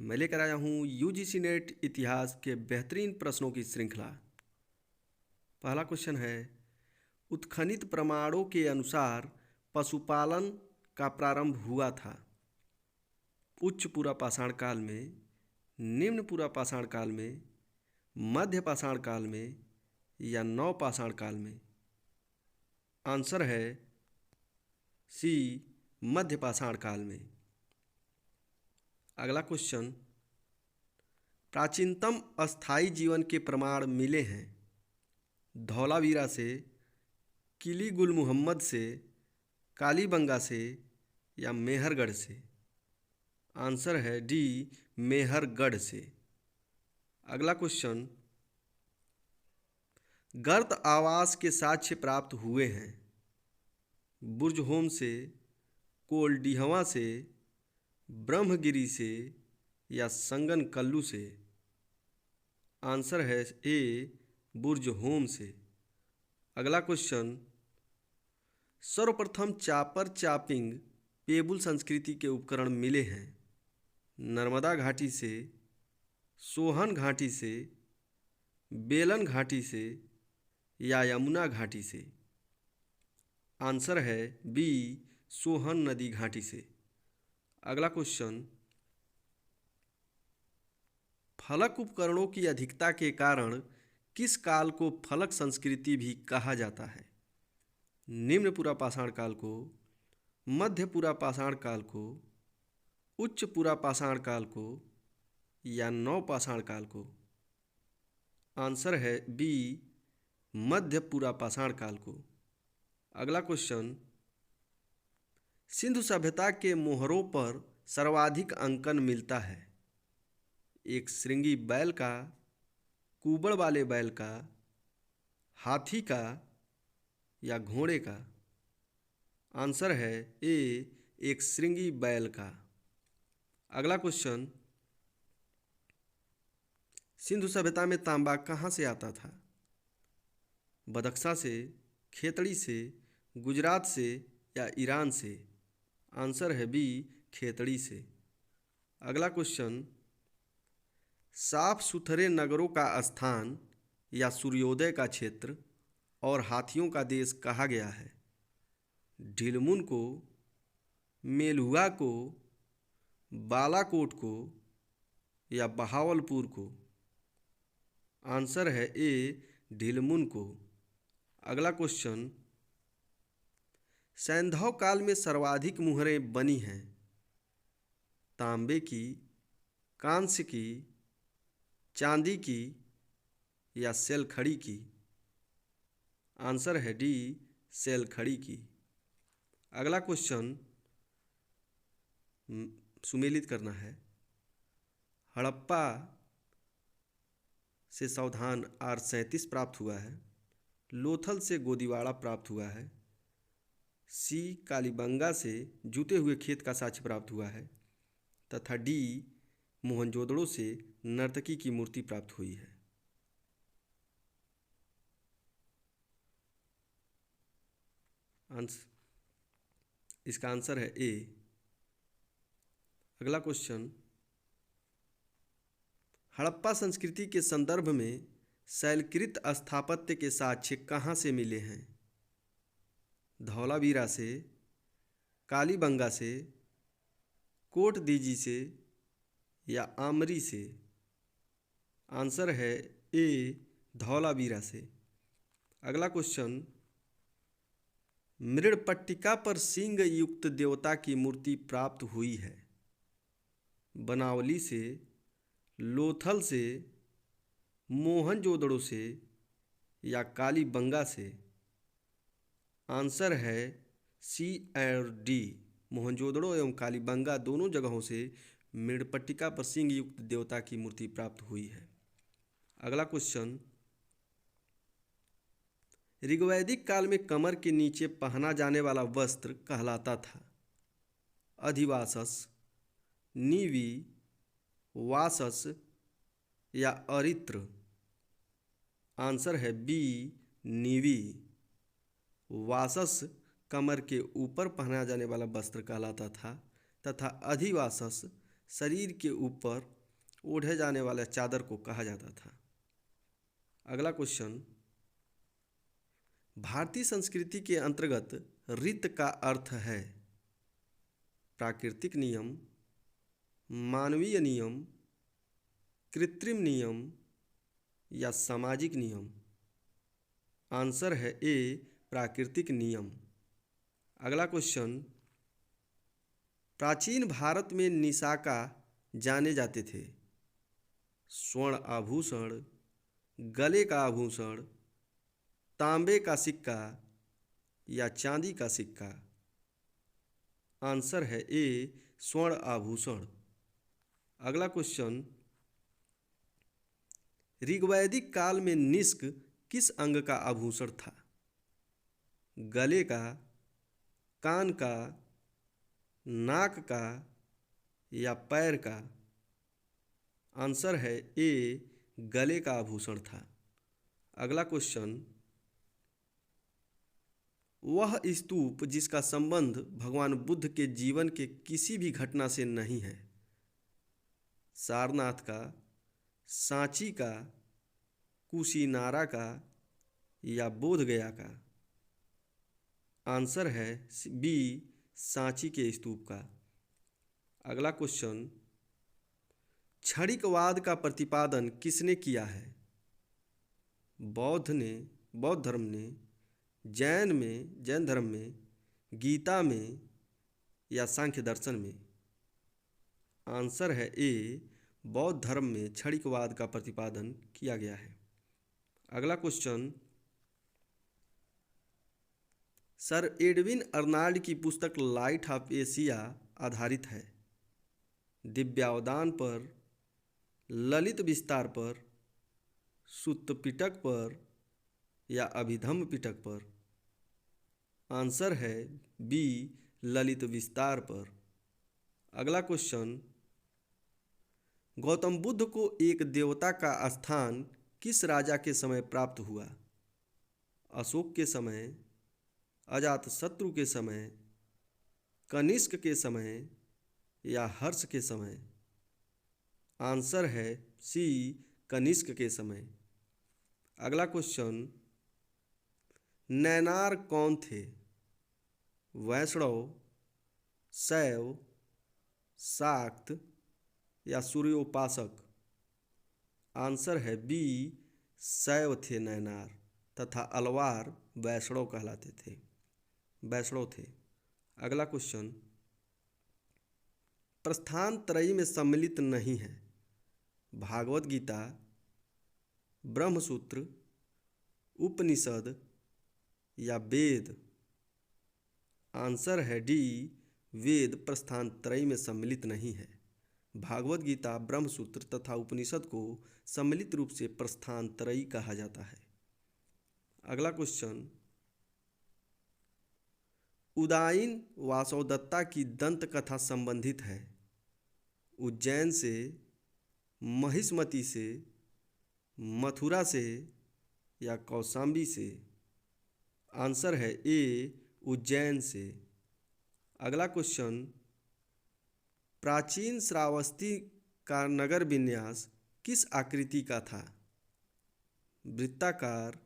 मैं लेकर आया हूँ यूजीसी नेट इतिहास के बेहतरीन प्रश्नों की श्रृंखला। पहला क्वेश्चन है, उत्खनित प्रमाणों के अनुसार पशुपालन का प्रारंभ हुआ था उच्च पूरा पाषाण काल में, निम्न पूरा पाषाण काल में, मध्य पाषाण काल में या नव पाषाण काल में। आंसर है सी, मध्य पाषाण काल में। अगला क्वेश्चन, प्राचीनतम अस्थायी जीवन के प्रमाण मिले हैं धौलावीरा से, किली गुल मुहम्मद से, कालीबंगा से या मेहरगढ़ से। आंसर है डी, मेहरगढ़ से। अगला क्वेश्चन, गर्त आवास के साक्ष्य प्राप्त हुए हैं बुर्जहोम से, कोल्डिहवा से, ब्रह्मगिरी से या संगनकल्लू से। आंसर है ए, बुर्जहोम से। अगला क्वेश्चन, सर्वप्रथम चापर चापिंग पेबुल संस्कृति के उपकरण मिले हैं नर्मदा घाटी से, सोहन घाटी से, बेलन घाटी से या यमुना घाटी से। आंसर है बी, सोहन नदी घाटी से। अगला क्वेश्चन, फलक उपकरणों की अधिकता के कारण किस काल को फलक संस्कृति भी कहा जाता है? निम्न पूरा पाषाण काल को, मध्य पूरा पाषाण काल को, उच्च पूरा पाषाण काल को या नव पाषाण काल को। आंसर है बी, मध्य पूरा पाषाण काल को। अगला क्वेश्चन, सिंधु सभ्यता के मोहरों पर सर्वाधिक अंकन मिलता है एक श्रृंगी बैल का, कुबड़ वाले बैल का, हाथी का या घोड़े का। आंसर है ए, एक श्रृंगी बैल का। अगला क्वेश्चन, सिंधु सभ्यता में तांबा कहाँ से आता था? बदख्शा से, खेतड़ी से, गुजरात से या ईरान से। आंसर है बी, खेतड़ी से। अगला क्वेश्चन, साफ सुथरे नगरों का स्थान या सूर्योदय का क्षेत्र और हाथियों का देश कहा गया है ढिलमुन को, मेलुआ को, बालाकोट को या बहावलपुर को। आंसर है ए, ढिलमुन को। अगला क्वेश्चन, सैंधव काल में सर्वाधिक मुहरें बनी हैं तांबे की, कांस्य की, चांदी की या सेलखड़ी की। आंसर है डी, सेलखड़ी की। अगला क्वेश्चन सुमेलित करना है। हड़प्पा से सावधान R37 प्राप्त हुआ है, लोथल से गोदीवाड़ा प्राप्त हुआ है, सी, कालीबंगा से जूते हुए खेत का साक्ष्य प्राप्त हुआ है तथा डी, मोहनजोदड़ो से नर्तकी की मूर्ति प्राप्त हुई है। इसका आंसर है ए। अगला क्वेश्चन, हड़प्पा संस्कृति के संदर्भ में शैलकृत स्थापत्य के साक्ष्य कहाँ से मिले हैं? धौलावीरा से, कालीबंगा से, कोट दीजी से या आमरी से। आंसर है ए, धौलावीरा से। अगला क्वेश्चन, मृड़पट्टिका पर सिंग युक्त देवता की मूर्ति प्राप्त हुई है बनावली से, लोथल से, मोहनजोदड़ो से या कालीबंगा से। आंसर है सी और डी, मोहनजोदड़ो एवं कालीबंगा दोनों जगहों से मृड़पट्टिका पर सिंग युक्त देवता की मूर्ति प्राप्त हुई है। अगला क्वेश्चन, ऋग्वैदिक काल में कमर के नीचे पहना जाने वाला वस्त्र कहलाता था अधिवासस, नीवी, वासस या अरित्र। आंसर है बी, नीवी। वासस कमर के ऊपर पहना जाने वाला वस्त्र कहलाता था तथा अधिवासस शरीर के ऊपर ओढ़े जाने वाला चादर को कहा जाता था। अगला क्वेश्चन, भारतीय संस्कृति के अंतर्गत रीत का अर्थ है प्राकृतिक नियम, मानवीय नियम, कृत्रिम नियम या सामाजिक नियम। आंसर है ए, प्राकृतिक नियम। अगला क्वेश्चन, प्राचीन भारत में निशाका जाने जाते थे स्वर्ण आभूषण, गले का आभूषण, तांबे का सिक्का या चांदी का सिक्का। आंसर है ए, स्वर्ण आभूषण। अगला क्वेश्चन, ऋग्वैदिक काल में निष्क किस अंग का आभूषण था? गले का, कान का, नाक का या पैर का। आंसर है ए, गले का आभूषण था। अगला क्वेश्चन, वह स्तूप जिसका संबंध भगवान बुद्ध के जीवन के किसी भी घटना से नहीं है? सारनाथ का, सांची का, कुशीनारा का या बोधगया का। आंसर है बी, सांची के स्तूप का। अगला क्वेश्चन, क्षणिकवाद का प्रतिपादन किसने किया है? बौद्ध धर्म ने, जैन धर्म में, गीता में या सांख्य दर्शन में। आंसर है ए, बौद्ध धर्म में क्षणिकवाद का प्रतिपादन किया गया है। अगला क्वेश्चन, सर एडविन अर्नाल्ड की पुस्तक लाइट ऑफ एशिया आधारित है दिव्यावदान पर, ललित विस्तार पर, सुत्त पिटक पर या अभिधम्म पिटक पर। आंसर है बी, ललित विस्तार पर। अगला क्वेश्चन, गौतम बुद्ध को एक देवता का स्थान किस राजा के समय प्राप्त हुआ? अशोक के समय, अजातशत्रु के समय, कनिष्क के समय या हर्ष के समय। आंसर है सी, कनिष्क के समय। अगला क्वेश्चन, नैनार कौन थे? वैष्णव, शैव, शाक्त या सूर्योपासक। आंसर है बी, शैव थे नैनार, तथा अलवार वैष्णव कहलाते थे, वैष्णव थे। अगला क्वेश्चन, प्रस्थान त्रयी में सम्मिलित नहीं है भागवत गीता, ब्रह्मसूत्र, उपनिषद या वेद। आंसर है डी, वेद प्रस्थान त्रयी में सम्मिलित नहीं है। भागवत गीता, ब्रह्मसूत्र तथा उपनिषद को सम्मिलित रूप से प्रस्थान त्रयी कहा जाता है। अगला क्वेश्चन, उदायन वासवदत्ता की दंत कथा संबंधित है उज्जैन से, महिष्मति से, मथुरा से या कौशाम्बी से। आंसर है ए, उज्जैन से। अगला क्वेश्चन, प्राचीन श्रावस्ती का नगर विन्यास किस आकृति का था? वृत्ताकार,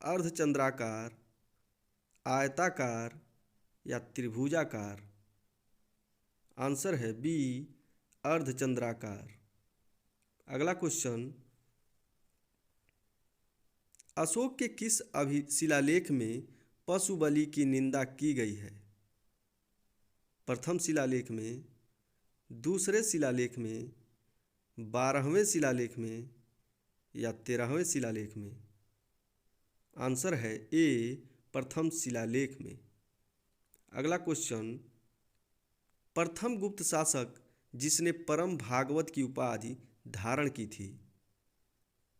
अर्धचंद्राकार, आयताकार या त्रिभुजाकार। आंसर है बी, अर्धचंद्राकार। अगला क्वेश्चन, अशोक के किस शिलालेख में पशु बलि की निंदा की गई है? प्रथम शिलालेख में, दूसरे शिलालेख में, 12वें शिलालेख में या 13वें शिलालेख में। आंसर है ए, प्रथम शिलालेख में। अगला क्वेश्चन, प्रथम गुप्त शासक जिसने परम भागवत की उपाधि धारण की थी?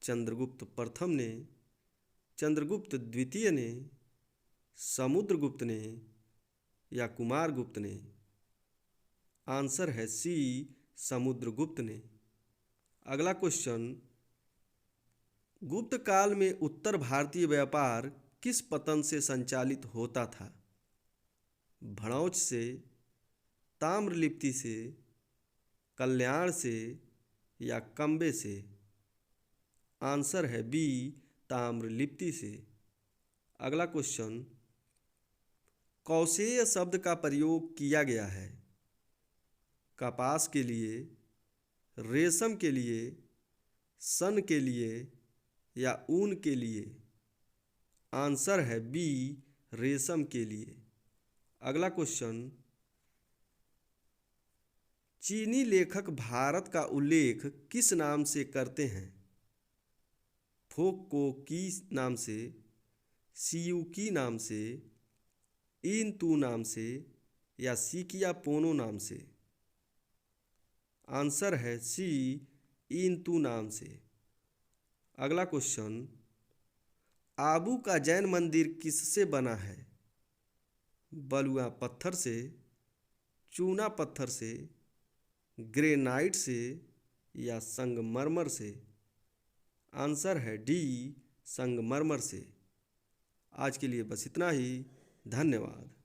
चंद्रगुप्त प्रथम ने, चंद्रगुप्त द्वितीय ने, समुद्रगुप्त ने या कुमारगुप्त ने। आंसर है सी, समुद्रगुप्त ने। अगला क्वेश्चन, गुप्त काल में उत्तर भारतीय व्यापार किस पतन से संचालित होता था? भड़ौच से, ताम्रलिप्ति से, कल्याण से या कंबे से? आंसर है बी, ताम्रलिप्ति से। अगला क्वेश्चन, कौशेय शब्द का प्रयोग किया गया है कपास के लिए, रेशम के लिए, सन के लिए या ऊन के लिए? आंसर है बी, रेशम के लिए। अगला क्वेश्चन, चीनी लेखक भारत का उल्लेख किस नाम से करते हैं? फोक्को की नाम से, सियुकी नाम से, इन तू नाम से या सिकिया पोनो नाम से? आंसर है सी, इन तू नाम से। अगला क्वेश्चन, आबू का जैन मंदिर किससे बना है? बलुआ पत्थर से, चूना पत्थर से, ग्रेनाइट से या संगमरमर से? आंसर है डी, संगमरमर से। आज के लिए बस इतना ही। धन्यवाद।